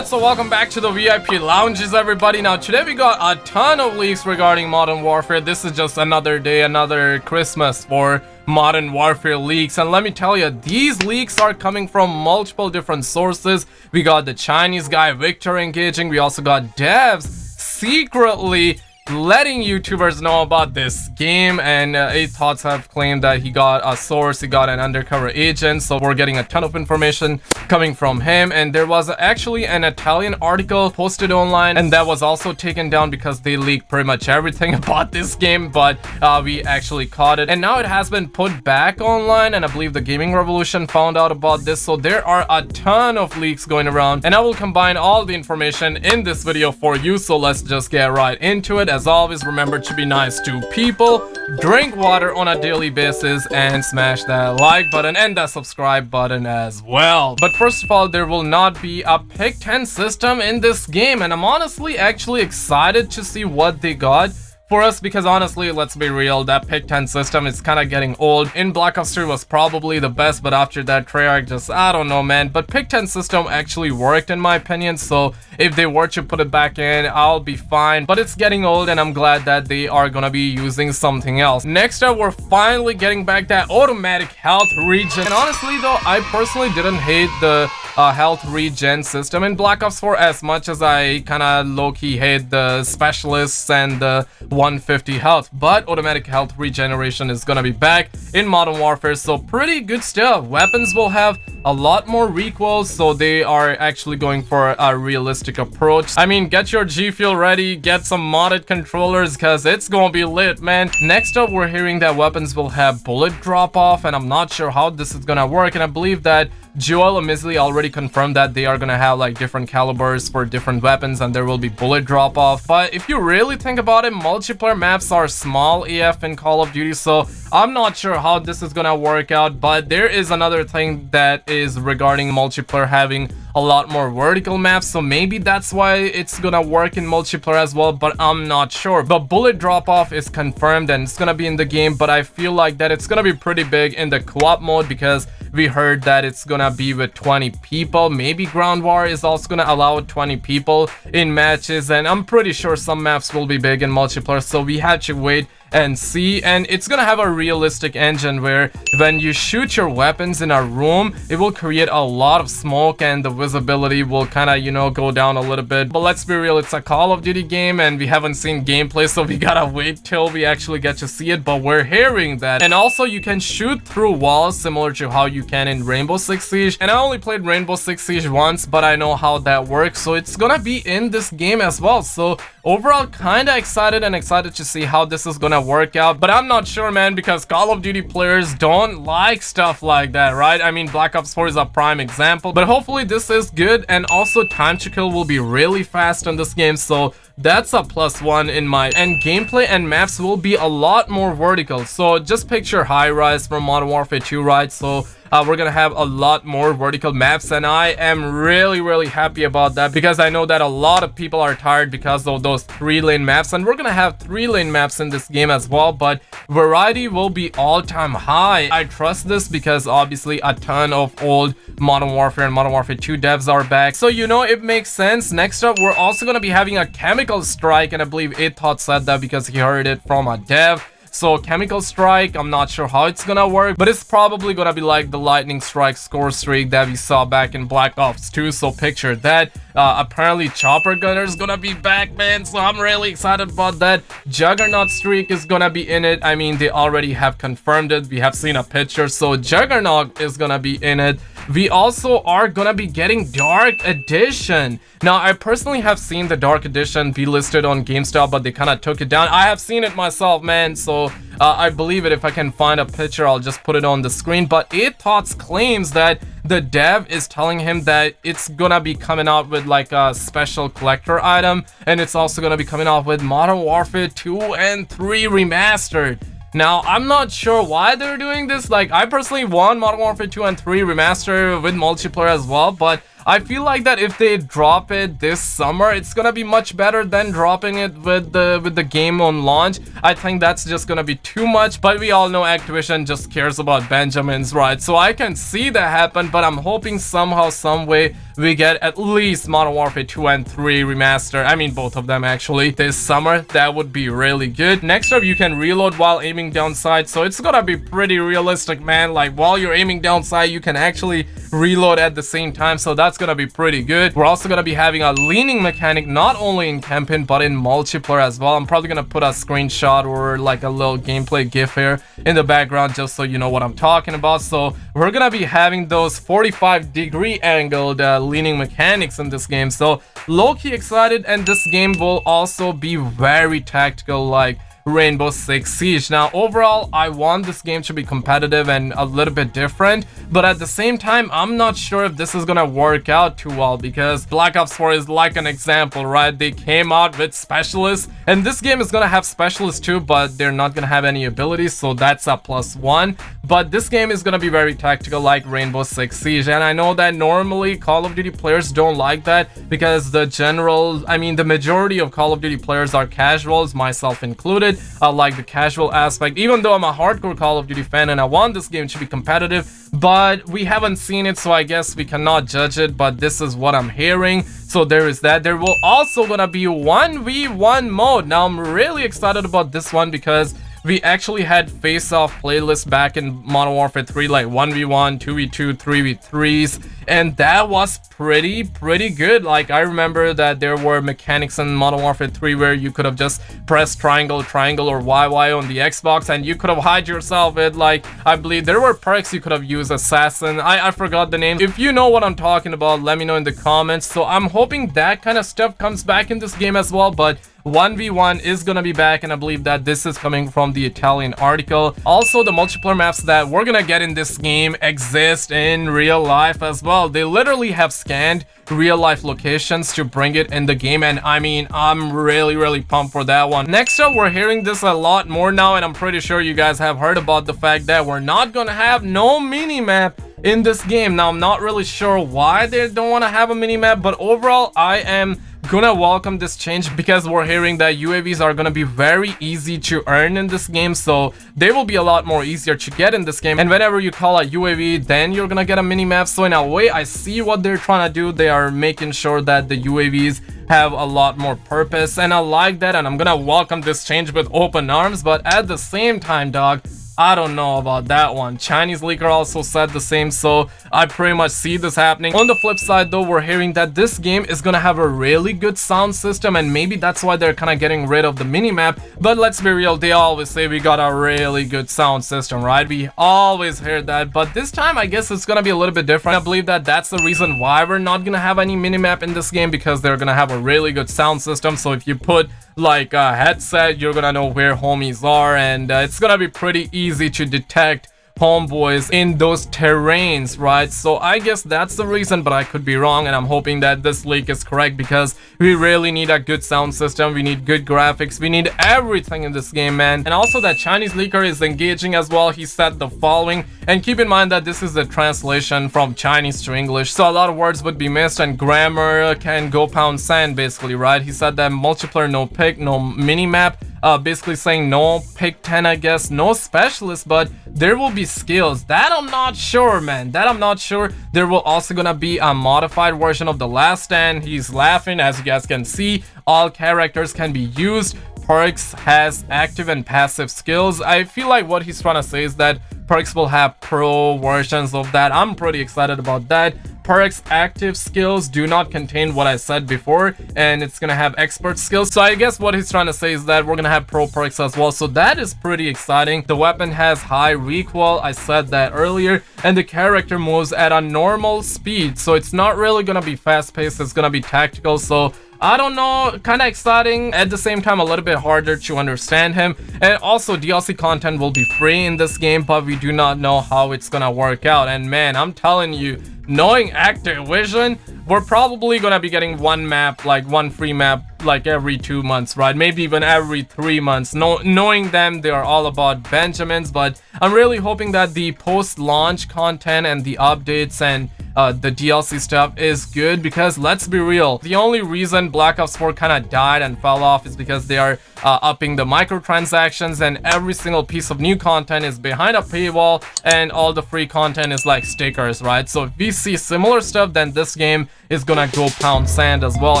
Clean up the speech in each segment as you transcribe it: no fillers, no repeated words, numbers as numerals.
Alright, so welcome back to the VIP lounges, everybody. Now today we got a ton of leaks regarding Modern Warfare. This is just another day, another Christmas for Modern Warfare leaks, and let me tell you, these leaks are coming from multiple different sources. We got the Chinese guy Victor engaging, we also got devs secretly letting YouTubers know about this game, and 8Thoughts have claimed that he got a source, he got an undercover agent, so we're getting a ton of information coming from him. And there was actually an Italian article posted online, and that was also taken down because they leaked pretty much everything about this game, but we actually caught it, and now it has been put back online, and I believe the Gaming Revolution found out about this. So there are a ton of leaks going around, and I will combine all the information in this video for you, so let's just get right into it. As always, remember to be nice to people, drink water on a daily basis, and smash that like button and that subscribe button as well. But first of all, there will not be a pick 10 system in this game, and I'm honestly actually excited to see what they got for us, because honestly, let's be real, that pick 10 system is kind of getting old. In Black Ops 3 was probably the best, but after that, Treyarch just, I don't know, man. But pick 10 system actually worked in my opinion, so if they were to put it back in, I'll be fine. But it's getting old, and I'm glad that they are gonna be using something else. Next up, we're finally getting back that automatic health regen. And honestly though, I personally didn't hate the health regen system in Black Ops 4 as much as I kind of low-key hate the specialists and the 150 health. But automatic health regeneration is gonna be back in Modern Warfare, so pretty good stuff. Weapons will have a lot more recoil, so they are actually going for a realistic approach. I mean, get your G Fuel ready, get some modded controllers, because it's gonna be lit, man. Next up, we're hearing that weapons will have bullet drop off, and I'm not sure how this is gonna work, and I believe that Joel Amisley already confirmed that they are gonna have like different calibers for different weapons, and there will be bullet drop off. But if you really think about it, multiplayer maps are small AF in Call of Duty, so I'm not sure how this is gonna work out. But there is another thing that is regarding multiplayer having a lot more vertical maps, so maybe that's why it's gonna work in multiplayer as well, but I'm not sure. But bullet drop off is confirmed and it's gonna be in the game, but I feel like that it's gonna be pretty big in the co-op mode, because we heard that it's gonna be with 20 people. Maybe Ground War is also gonna allow 20 people in matches, and I'm pretty sure some maps will be big in multiplayer, so we have to wait and see. And it's gonna have a realistic engine where when you shoot your weapons in a room, it will create a lot of smoke and the visibility will kind of, you know, go down a little bit. But let's be real, it's a Call of Duty game and we haven't seen gameplay, so we gotta wait till we actually get to see it. But we're hearing that. And also, you can shoot through walls similar to how you can in Rainbow Six Siege, and I only played Rainbow Six Siege once, but I know how that works, so it's gonna be in this game as well. So overall, kind of excited to see how this is gonna work out. But I'm not sure, man, because Call of Duty players don't like stuff like that, right? I mean, Black Ops 4 is a prime example, but hopefully this is good. And also, time to kill will be really fast in this game, so that's a +1 in my. And gameplay and maps will be a lot more vertical, so just picture High Rise from Modern Warfare 2, right? So we're gonna have a lot more vertical maps, and I am really happy about that, because I know that a lot of people are tired because of those 3-lane maps, and we're gonna have 3-lane maps in this game as well. But variety will be all-time high. I trust this because obviously a ton of old Modern Warfare and Modern Warfare 2 devs are back, so you know it makes sense. Next up, we're also gonna be having a chemical strike, and I believe 8Thoughts said that because he heard it from a dev. So chemical strike, I'm not sure how it's gonna work, but it's probably gonna be like the lightning strike score streak that we saw back in Black Ops 2, so picture that. Apparently Chopper Gunner is gonna be back, man, so I'm really excited about that. Juggernaut streak is gonna be in it. I mean, they already have confirmed it, we have seen a picture, so Juggernaut is gonna be in it. We also are gonna be getting Dark Edition. Now, I personally have seen the Dark Edition be listed on GameStop, but they kind of took it down. I have seen it myself, man, so I believe it. If I can find a picture, I'll just put it on the screen. But 8Thoughts claims that the dev is telling him that it's gonna be coming out with like a special collector item, and it's also gonna be coming out with Modern Warfare 2 and 3 Remastered. Now, I'm not sure why they're doing this. Like, I personally want Modern Warfare 2 and 3 Remastered with multiplayer as well, but I feel like that if they drop it this summer, it's gonna be much better than dropping it with the game on launch. I think that's just gonna be too much, but we all know Activision just cares about Benjamins, right? So I can see that happen, but I'm hoping somehow, some way we get at least Modern Warfare 2 and 3 remaster. I mean, both of them actually this summer. That would be really good. Next up, you can reload while aiming down sight, so it's gonna be pretty realistic, man. Like, while you're aiming down sight, you can actually reload at the same time, so that's gonna be pretty good. We're also gonna be having a leaning mechanic not only in campaign but in multiplayer as well. I'm probably gonna put a screenshot or like a little gameplay gif here in the background just so you know what I'm talking about. So we're gonna be having those 45-degree angled leaning mechanics in this game, so low-key excited. And this game will also be very tactical, like Rainbow Six Siege. Now, overall, I want this game to be competitive and a little bit different, but at the same time, I'm not sure if this is gonna work out too well, because Black Ops 4 is like an example, right? They came out with specialists, and this game is gonna have specialists too, but they're not gonna have any abilities, so that's a +1. But this game is gonna be very tactical, like Rainbow Six Siege, and I know that normally Call of Duty players don't like that, because the majority of Call of Duty players are casuals, myself included. I like the casual aspect, even though I'm a hardcore Call of Duty fan and I want this game to be competitive, but we haven't seen it, so I guess we cannot judge it, but this is what I'm hearing. So there is that. There will also gonna be 1v1 mode. Now, I'm really excited about this one because we actually had face-off playlists back in Modern Warfare 3, like 1v1, 2v2, 3v3s, and that was pretty good. Like, I remember that there were mechanics in Modern Warfare 3 where you could have just pressed triangle, or YY on the Xbox, and you could have hide yourself with, like, I believe there were perks you could have used, Assassin. I forgot the name. If you know what I'm talking about, let me know in the comments. So I'm hoping that kind of stuff comes back in this game as well, but 1v1 is gonna be back, and I believe that this is coming from the Italian article. Also, the multiplayer maps that we're gonna get in this game exist in real life as well. They literally have scanned real life locations to bring it in the game, and I mean, I'm really pumped for that one. Next up, we're hearing this a lot more now, and I'm pretty sure you guys have heard about the fact that we're not gonna have no mini-map in this game. Now, I'm not really sure why they don't want to have a mini-map, but overall, I am gonna welcome this change because we're hearing that UAVs are gonna be very easy to earn in this game, so they will be a lot more easier to get in this game. And whenever you call a UAV, then you're gonna get a mini-map. So in a way, I see what they're trying to do. They are making sure that the UAVs have a lot more purpose, and I like that, and I'm gonna welcome this change with open arms. But at the same time, dog, I don't know about that one. Chinese leaker also said the same, so I pretty much see this happening. On the flip side though, we're hearing that this game is gonna have a really good sound system, and maybe that's why they're kind of getting rid of the minimap. But let's be real, they always say we got a really good sound system, right? We always hear that, but this time I guess it's gonna be a little bit different. I believe that that's the reason why we're not gonna have any minimap in this game, because they're gonna have a really good sound system. So if you put like a headset, you're gonna know where homies are, and it's gonna be pretty easy to detect homeboys in those terrains, right? So I guess that's the reason, but I could be wrong, and I'm hoping that this leak is correct, because we really need a good sound system, we need good graphics, we need everything in this game, man. And also, that Chinese leaker is engaging as well. He said the following, and keep in mind that this is the translation from Chinese to English, so a lot of words would be missed and grammar can go pound sand, basically, right? He said that multiplayer, no pick, no mini-map, basically saying no pick 10, I guess, no specialist, but there will be skills. That I'm not sure, man. That I'm not sure. There will also gonna be a modified version of The Last Stand. He's laughing, as you guys can see. All characters can be used. Perks has active and passive skills. I feel like what he's trying to say is that perks will have pro versions of that. I'm pretty excited about that. Perks active skills do not contain what I said before, and it's gonna have expert skills. So I guess what he's trying to say is that we're gonna have pro perks as well, so that is pretty exciting. The weapon has high recoil, I said that earlier, and the character moves at a normal speed, so it's not really gonna be fast-paced, it's gonna be tactical. So I don't know, kind of exciting, at the same time a little bit harder to understand him. And also, DLC content will be free in this game, but we do not know how it's gonna work out. And man, I'm telling you, knowing Activision, we're probably gonna be getting one map, like one free map, like every 2 months, right? Maybe even every 3 months. Knowing them, they are all about Benjamins, but I'm really hoping that the post-launch content and the updates and the DLC stuff is good, because let's be real, the only reason Black Ops 4 kind of died and fell off is because they are upping the microtransactions, and every single piece of new content is behind a paywall, and all the free content is like stickers, right? So if we see similar stuff, then this game is gonna go pound sand as well,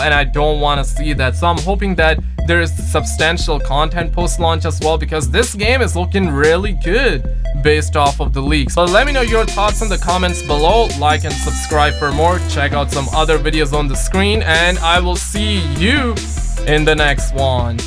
and I don't want to see that. So I'm hoping that there is substantial content post-launch as well, because this game is looking really good based off of the leaks. So let me know your thoughts in the comments below. Like and subscribe for more. Check out some other videos on the screen, and I will see you in the next one.